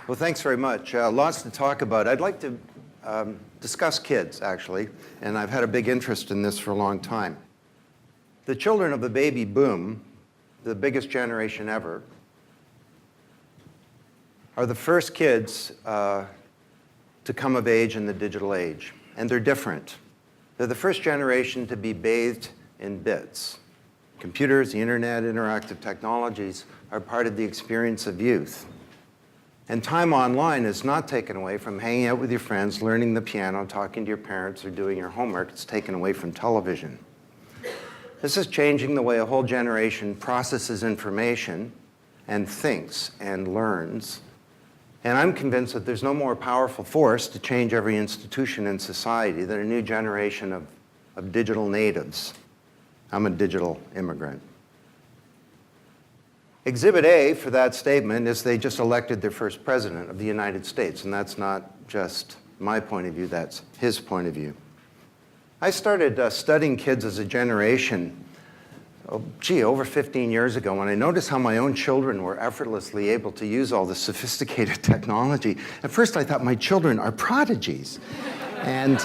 Well, thanks very much. Lots to talk about. I'd like to discuss kids, actually, and I've had a big interest in this for a long time. The children of the baby boom, the biggest generation ever, are the first kids to come of age in the digital age, and they're different. They're the first generation to be bathed in bits. Computers, the internet, interactive technologies are part of the experience of youth. And time online is not taken away from hanging out with your friends, learning the piano, talking to your parents, or doing your homework. It's taken away from television. This is changing the way a whole generation processes information and thinks and learns. And I'm convinced that there's no more powerful force to change every institution in society than a new generation of digital natives. I'm a digital immigrant. Exhibit A for that statement is they just elected their first president of the United States, and that's not just my point of view, that's his point of view. I started studying kids as a generation, over 15 years ago, when I noticed how my own children were effortlessly able to use all this sophisticated technology. At first I thought my children are prodigies. And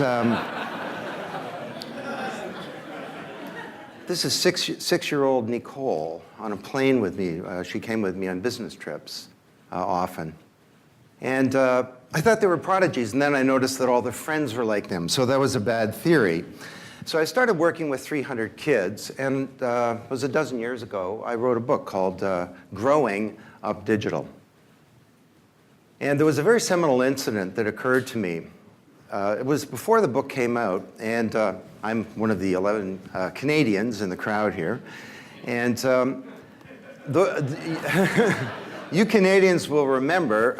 this is six-year-old Nicole on a plane with me. She came with me on business trips often. And I thought they were prodigies, and then I noticed that all their friends were like them, so that was a bad theory. So I started working with 300 kids, and it was a dozen years ago, I wrote a book called Growing Up Digital. And there was a very seminal incident that occurred to me. It was before the book came out, and I'm one of the 11 Canadians in the crowd here. And you Canadians will remember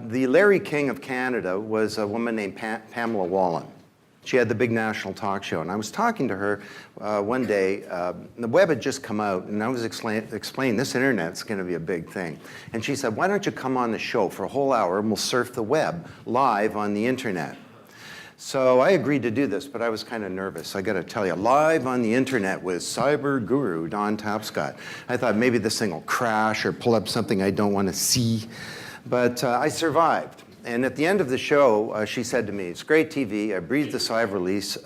the Larry King of Canada was a woman named Pamela Wallin. She had the big national talk show, and I was talking to her one day. The web had just come out, and I was explaining this internet's going to be a big thing. And she said, why don't you come on the show for a whole hour, and we'll surf the web live on the internet. So I agreed to do this, but I was kind of nervous. I got to tell you, live on the internet with cyber guru Don Tapscott. I thought maybe this thing will crash or pull up something I don't want to see, but I survived. And at the end of the show, she said to me, it's great TV. I breathed a sigh of relief,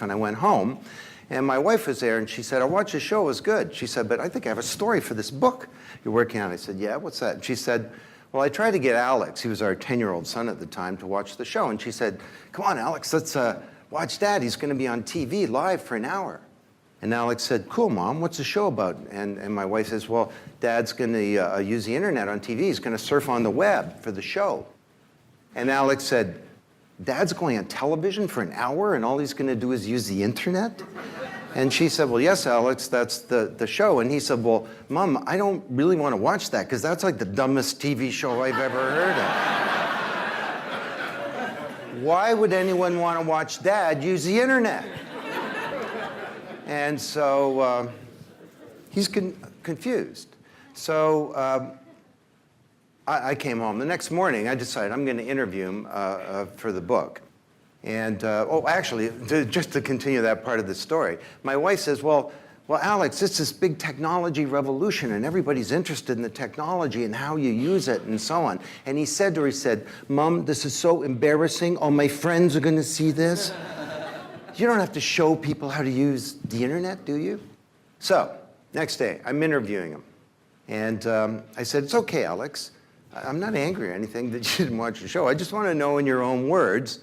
and I went home. And my wife was there, and she said, I watched the show, it was good. She said, but I think I have a story for this book you're working on. I said, yeah, what's that? And she said, well, I tried to get Alex, he was our 10-year-old son at the time, to watch the show. And she said, come on, Alex, let's watch Dad. He's going to be on TV live for an hour. And Alex said, cool, Mom, what's the show about? And my wife says, well, Dad's going to use the internet on TV. He's going to surf on the web for the show. And Alex said, Dad's going on television for an hour and all he's going to do is use the internet? And she said, well, yes, Alex, that's the show. And he said, well, Mom, I don't really want to watch that because that's like the dumbest TV show I've ever heard of. Why would anyone want to watch Dad use the internet? And so he's confused. So I came home. The next morning, I decided I'm going to interview him for the book. And, actually, just to continue that part of the story, my wife says, well, Alex, it's this big technology revolution, and everybody's interested in the technology and how you use it and so on. And he said to her, he said, Mom, this is so embarrassing. All my friends are going to see this. You don't have to show people how to use the internet, do you? So, next day, I'm interviewing him. And I said, it's okay, Alex. I'm not angry or anything that you didn't watch the show. I just want to know in your own words,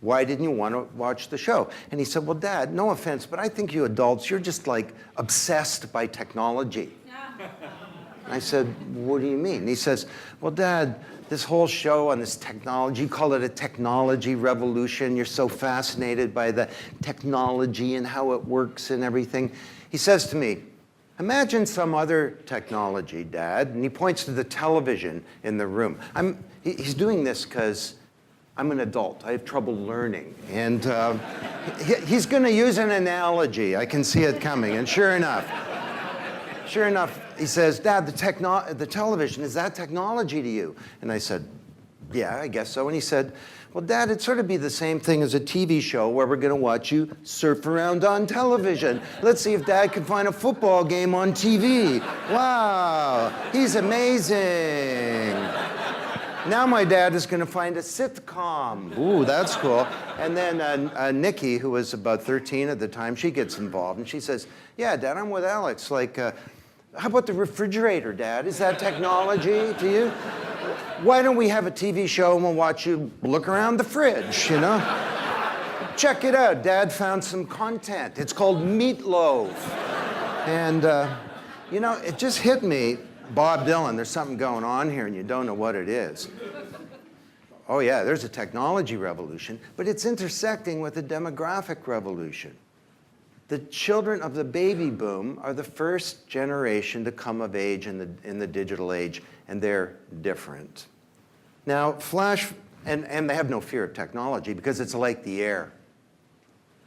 why didn't you want to watch the show? And he said, well, Dad, no offense, but I think you adults, you're just like obsessed by technology. Yeah. I said, what do you mean? And he says, well, Dad, this whole show on this technology, you call it a technology revolution. You're so fascinated by the technology and how it works and everything. He says to me, imagine some other technology, Dad. And he points to the television in the room. He's doing this because I'm an adult. I have trouble learning. And he's going to use an analogy. I can see it coming. And sure enough, he says, Dad, the television, is that technology to you? And I said, yeah, I guess so. And he said, well, Dad, it'd sort of be the same thing as a TV show where we're going to watch you surf around on television. Let's see if Dad can find a football game on TV. Wow, he's amazing. Now my dad is going to find a sitcom. Ooh, that's cool. And then Nikki, who was about 13 at the time, she gets involved. And she says, yeah, Dad, I'm with Alex. Like, how about the refrigerator, Dad? Is that technology to you? Why don't we have a TV show and we'll watch you look around the fridge, you know? Check it out. Dad found some content. It's called Meatloaf. And, you know, it just hit me, Bob Dylan, there's something going on here and you don't know what it is. Oh yeah, there's a technology revolution, but it's intersecting with a demographic revolution. The children of the baby boom are the first generation to come of age in the digital age, and they're different. Now, Flash, and they have no fear of technology because it's like the air.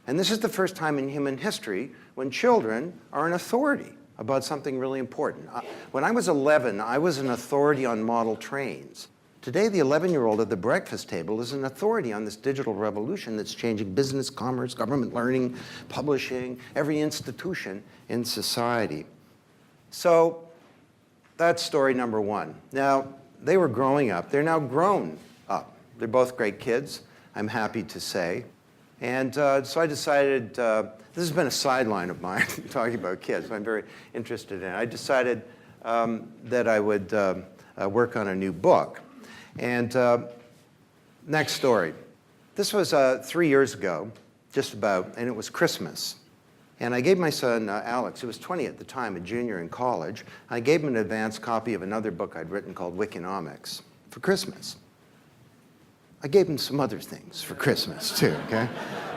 And this is the first time in human history when children are an authority about something really important. When I was 11, I was an authority on model trains. Today, the 11-year-old at the breakfast table is an authority on this digital revolution that's changing business, commerce, government learning, publishing, every institution in society. So that's story number one. Now, they were growing up. They're now grown up. They're both great kids, I'm happy to say. And so I decided, this has been a sideline of mine, talking about kids. I'm very interested in it. I decided that I would work on a new book. And next story. This was 3 years ago, just about, and it was Christmas. And I gave my son, Alex, who was 20 at the time, a junior in college, I gave him an advance copy of another book I'd written called Wikinomics for Christmas. I gave him some other things for Christmas, too, okay?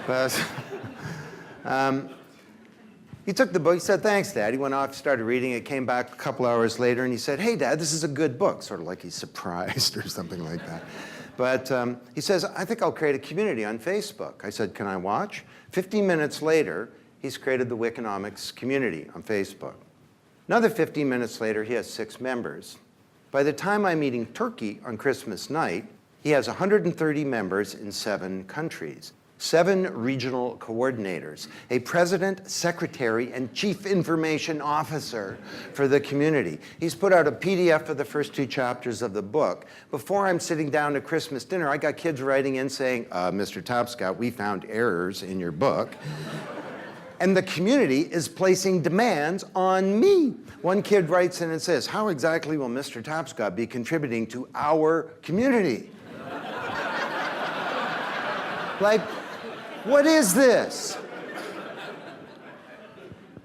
But he took the book, he said, thanks, Dad. He went off, started reading it, came back a couple hours later, and he said, hey, Dad, this is a good book, sort of like he's surprised or something like that. But he says, I think I'll create a community on Facebook. I said, can I watch? 15 minutes later, he's created the Wikinomics community on Facebook. Another 15 minutes later, he has 6 members. By the time I'm eating turkey on Christmas night, he has 130 members in 7 countries. 7 regional coordinators, a president, secretary, and chief information officer for the community. He's put out a PDF of the first 2 chapters of the book. Before I'm sitting down to Christmas dinner, I got kids writing in saying, Mr. Tapscott, we found errors in your book. And the community is placing demands on me. One kid writes in and says, how exactly will Mr. Tapscott be contributing to our community? Like, what is this?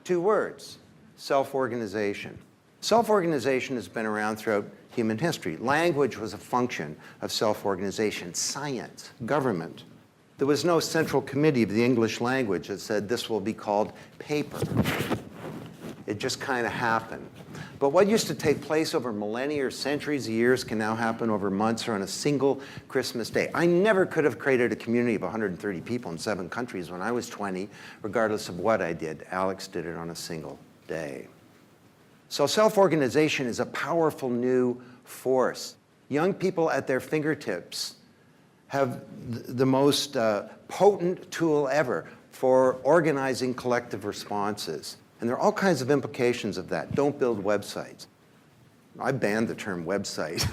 2 words, self-organization. Self-organization has been around throughout human history. Language was a function of self-organization. Science, government. There was no central committee of the English language that said this will be called paper. It just kind of happened. But what used to take place over millennia or centuries of years can now happen over months or on a single Christmas day. I never could have created a community of 130 people in 7 countries when I was 20, regardless of what I did. Alex did it on a single day. So self-organization is a powerful new force. Young people at their fingertips have the most potent tool ever for organizing collective responses. And there are all kinds of implications of that. Don't build websites. I banned the term website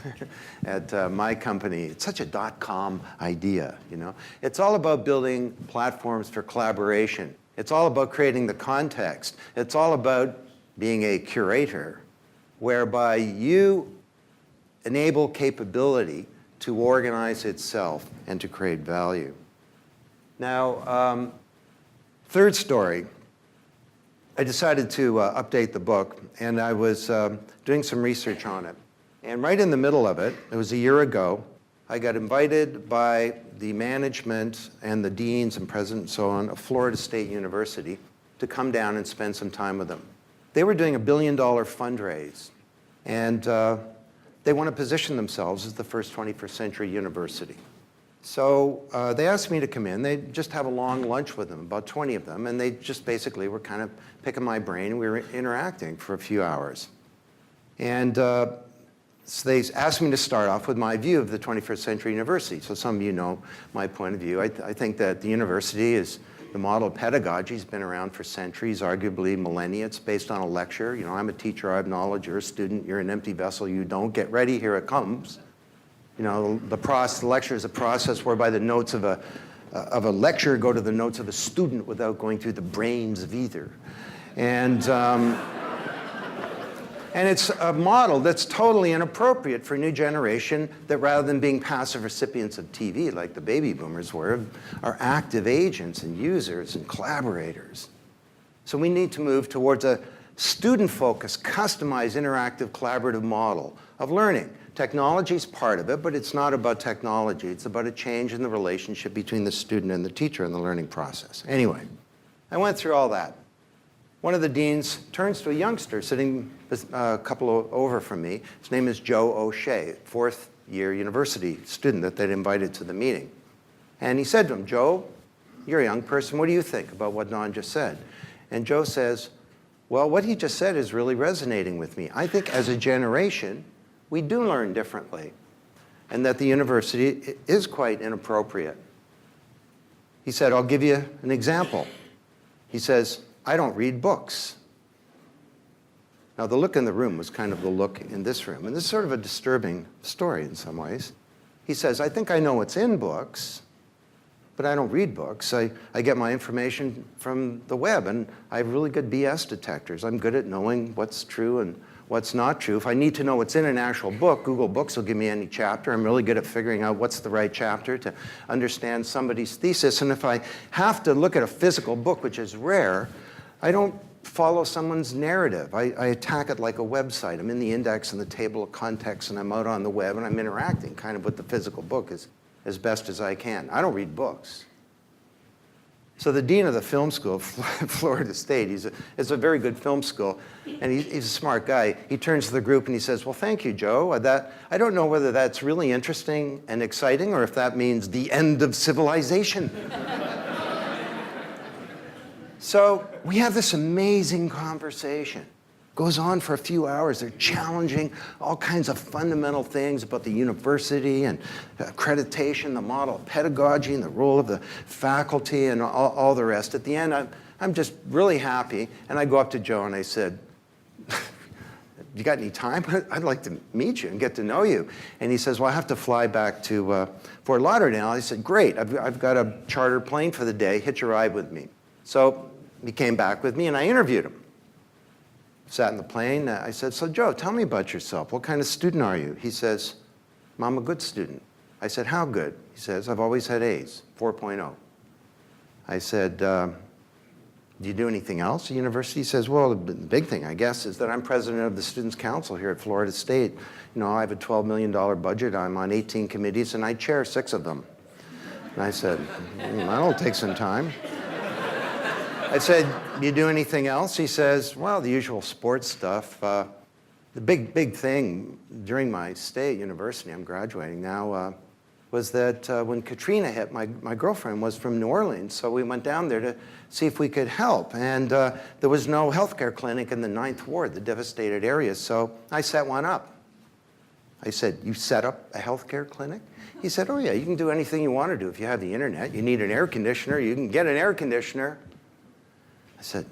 at my company. It's such a .com idea, you know. It's all about building platforms for collaboration. It's all about creating the context. It's all about being a curator, whereby you enable capability to organize itself and to create value. Now, third story. I decided to update the book, and I was doing some research on it. And right in the middle of it, it was a year ago, I got invited by the management and the deans and president and so on of Florida State University to come down and spend some time with them. They were doing a $1 billion fundraise, and they want to position themselves as the first 21st century university. So they asked me to come in. They just have a long lunch with them, about 20 of them, and they just basically were kind of picking my brain, and we were interacting for a few hours. And so they asked me to start off with my view of the 21st century university. So some of you know my point of view. I think that the university is the model of pedagogy. Has been around for centuries, arguably millennia. It's based on a lecture. You know, I'm a teacher, I have knowledge, you're a student, you're an empty vessel, you don't. Get ready, here it comes. You know, the lecture is a process whereby the notes of a lecture go to the notes of a student without going through the brains of either. And it's a model that's totally inappropriate for a new generation that, rather than being passive recipients of TV like the baby boomers were, are active agents and users and collaborators. So we need to move towards a student-focused, customized, interactive, collaborative model of learning. Technology is part of it, but it's not about technology. It's about a change in the relationship between the student and the teacher in the learning process. Anyway, I went through all that. One of the deans turns to a youngster sitting a couple over from me. His name is Joe O'Shea, fourth-year university student that they'd invited to the meeting. And he said to him, "Joe, you're a young person. What do you think about what Don just said?" And Joe says, "Well, what he just said is really resonating with me. I think as a generation, we do learn differently, and that the university is quite inappropriate." He said, "I'll give you an example." He says, "I don't read books." Now, the look in the room was kind of the look in this room, and this is sort of a disturbing story in some ways. He says, "I think I know what's in books, but I don't read books. I get my information from the web, and I have really good BS detectors. I'm good at knowing what's true and what's not true. If I need to know what's in an actual book, Google Books will give me any chapter. I'm really good at figuring out what's the right chapter to understand somebody's thesis. And if I have to look at a physical book, which is rare, I don't follow someone's narrative. I attack it like a website. I'm in the index and the table of contents, and I'm out on the web, and I'm interacting kind of with the physical book as best as I can. I don't read books." So the dean of the film school, Florida State, it's a very good film school, and he's a smart guy. He turns to the group and he says, "Well, thank you, Joe. I don't know whether that's really interesting and exciting or if that means the end of civilization." So we have this amazing conversation. Goes on for a few hours. They're challenging all kinds of fundamental things about the university and accreditation, the model of pedagogy, and the role of the faculty, and all the rest. At the end, I'm just really happy, and I go up to Joe and I said, "You got any time? I'd like to meet you and get to know you." And he says, "Well, I have to fly back to Fort Lauderdale." I said, "Great, I've got a charter plane for the day. Hitch a ride with me." So he came back with me, and I interviewed him. Sat in the plane. I said, "So, Joe, tell me about yourself. What kind of student are you?" He says, "I'm a good student." I said, "How good?" He says, "I've always had A's, 4.0. I said, "Do you do anything else at university?" He says, "Well, the big thing, I guess, is that I'm president of the Students' Council here at Florida State. You know, I have a $12 million budget. I'm on 18 committees, and I chair 6 of them." And I said, "That'll take some time." I said, "Do you do anything else?" He says, "Well, the usual sports stuff. The big thing during my stay at university, I'm graduating now, was that when Katrina hit, my girlfriend was from New Orleans, so we went down there to see if we could help. And there was no healthcare clinic in the 9th Ward, the devastated area, so I set one up." I said, "You set up a healthcare clinic?" He said, "Oh, yeah, you can do anything you want to do if you have the internet. You need an air conditioner, you can get an air conditioner." I said,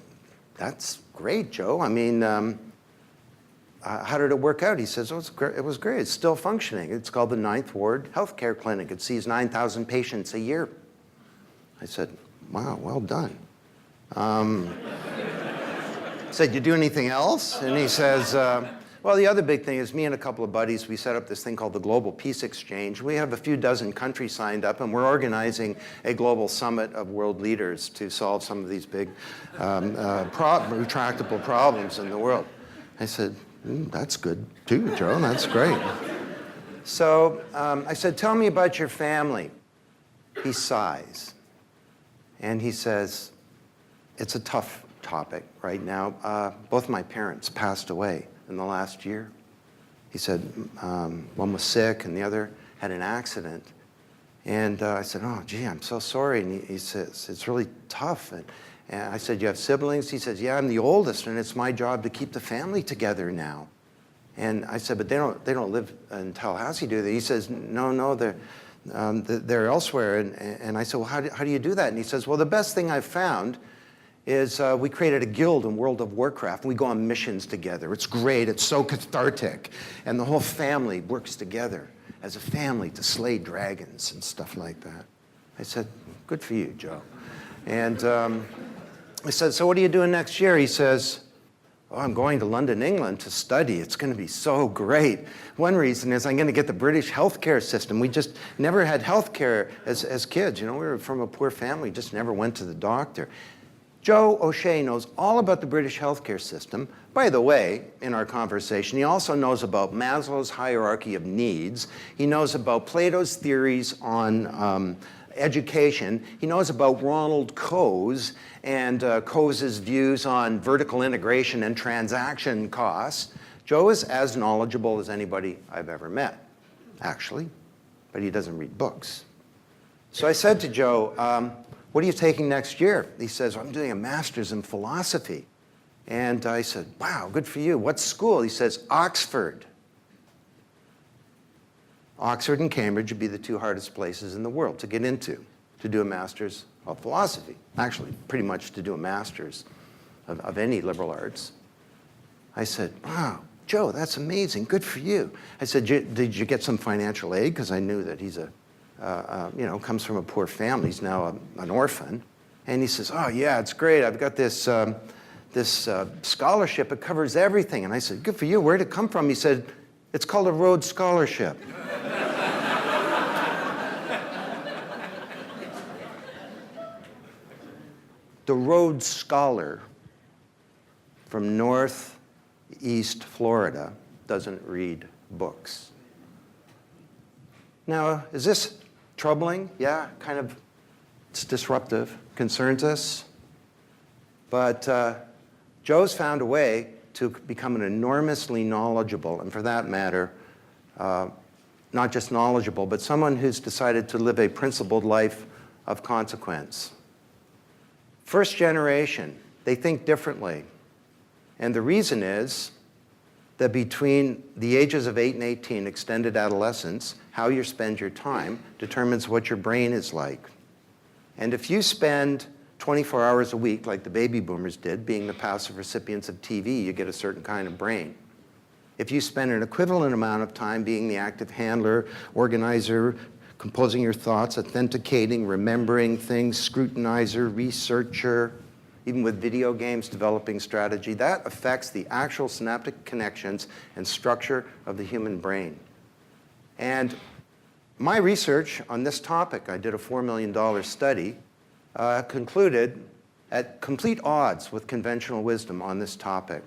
"That's great, Joe. I mean, how did it work out?" He says, "Oh, it was great. It's still functioning. It's called the 9th Ward Healthcare Clinic. It sees 9,000 patients a year." I said, "Wow, well done." I said, "You do anything else?" And he says, "Well, the other big thing is me and a couple of buddies, we set up this thing called the Global Peace Exchange. We have a few dozen countries signed up, and we're organizing a global summit of world leaders to solve some of these big retractable problems in the world." I said, "That's good too, Joe. That's great." So I said, "Tell me about your family." He sighs, and he says, "It's a tough topic right now. Both my parents passed away in the last year." He said, "One was sick and the other had an accident." And I said, "Oh, gee, I'm so sorry." And he says, "It's really tough." And I said, "You have siblings?" He says, "Yeah, I'm the oldest, and it's my job to keep the family together now." And I said, "But they don't live in Tallahassee, do they?" He says, No, they're elsewhere." And I said, "Well, how do you do that?" And he says, "Well, the best thing I've found is we created a guild in World of Warcraft, and we go on missions together. It's great. It's so cathartic. And the whole family works together. as a family to slay dragons and stuff like that. I said, good for you, Joe. And I said, so what are you doing next year? He says, oh, I'm going to London, England to study. It's going to be so great. One reason is I'm going to get the British healthcare system. We just never had healthcare as kids. You know, we were from a poor family, just never went to the doctor. Joe O'Shea knows all about the British healthcare system. By the way, in our conversation, he also knows about Maslow's hierarchy of needs. He knows about Plato's theories on education. He knows about Ronald Coase and Coase's views on vertical integration and transaction costs. Joe is as knowledgeable as anybody I've ever met, actually, but he doesn't read books. So I said to Joe, what are you taking next year? He says, I'm doing a master's in philosophy. And I said, wow, good for you. What school? He says, Oxford. Oxford and Cambridge would be the two hardest places in the world to get into, to do a master's of philosophy. Actually, pretty much to do a master's of any liberal arts. I said, wow, Joe, that's amazing. Good for you. I said, did you get some financial aid? Because I knew that he's comes from a poor family. He's now an orphan. And he says, oh, yeah, it's great. I've got this scholarship. It covers everything. And I said, good for you. Where'd it come from? He said, it's called a Rhodes Scholarship. The Rhodes Scholar from Northeast Florida doesn't read books. Now, is this troubling? Yeah, kind of. It's disruptive, concerns us. But Joe's found a way to become an enormously knowledgeable, and for that matter, not just knowledgeable, but someone who's decided to live a principled life of consequence. First generation, they think differently. And the reason is that between the ages of 8 and 18, extended adolescence, how you spend your time determines what your brain is like. And if you spend 24 hours a week, like the baby boomers did, being the passive recipients of TV, you get a certain kind of brain. If you spend an equivalent amount of time being the active handler, organizer, composing your thoughts, authenticating, remembering things, scrutinizer, researcher, even with video games, developing strategy, that affects the actual synaptic connections and structure of the human brain. And my research on this topic, I did a $4 million study, concluded at complete odds with conventional wisdom on this topic,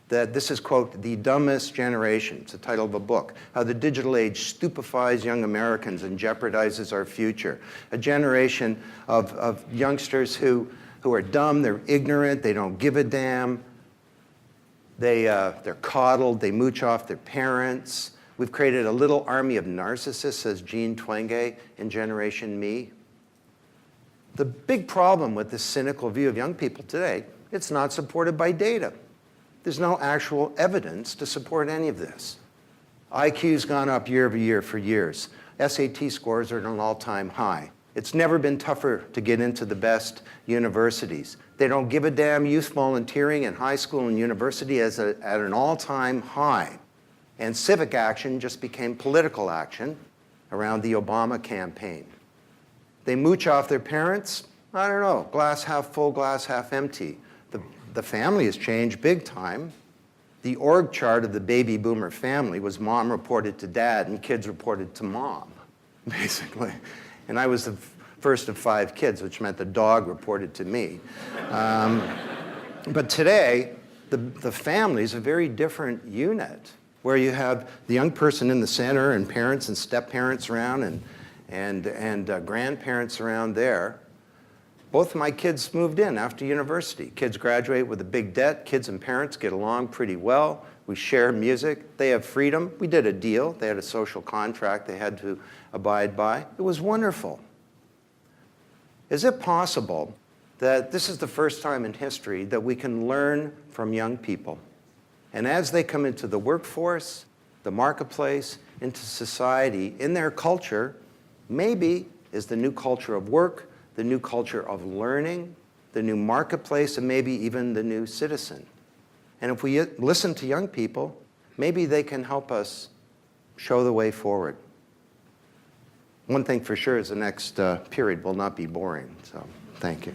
that this is, quote, the dumbest generation. It's the title of a book, How the Digital Age Stupefies Young Americans and Jeopardizes Our Future. A generation of youngsters who are dumb, they're ignorant, they don't give a damn, they're coddled, they mooch off their parents. We've created a little army of narcissists, says Jean Twenge in Generation Me. The big problem with this cynical view of young people today, it's not supported by data. There's no actual evidence to support any of this. IQ's gone up year over year for years. SAT scores are at an all-time high. It's never been tougher to get into the best universities. They don't give a damn. Youth volunteering in high school and university is at an all-time high. And civic action just became political action around the Obama campaign. They mooch off their parents. I don't know, glass half full, glass half empty. The family has changed big time. The org chart of the baby boomer family was mom reported to dad and kids reported to mom, basically. And I was the first of 5 kids, which meant the dog reported to me. But today, the family is a very different unit, where you have the young person in the center and parents and step-parents around and grandparents around there. Both of my kids moved in after university. Kids graduate with a big debt. Kids and parents get along pretty well. We share music. They have freedom. We did a deal. They had a social contract they had to abide by. It was wonderful. Is it possible that this is the first time in history that we can learn from young people? And as they come into the workforce, the marketplace, into society, in their culture, maybe is the new culture of work, the new culture of learning, the new marketplace, and maybe even the new citizen. And if we listen to young people, maybe they can help us show the way forward. one thing for sure is the next period will not be boring. So thank you.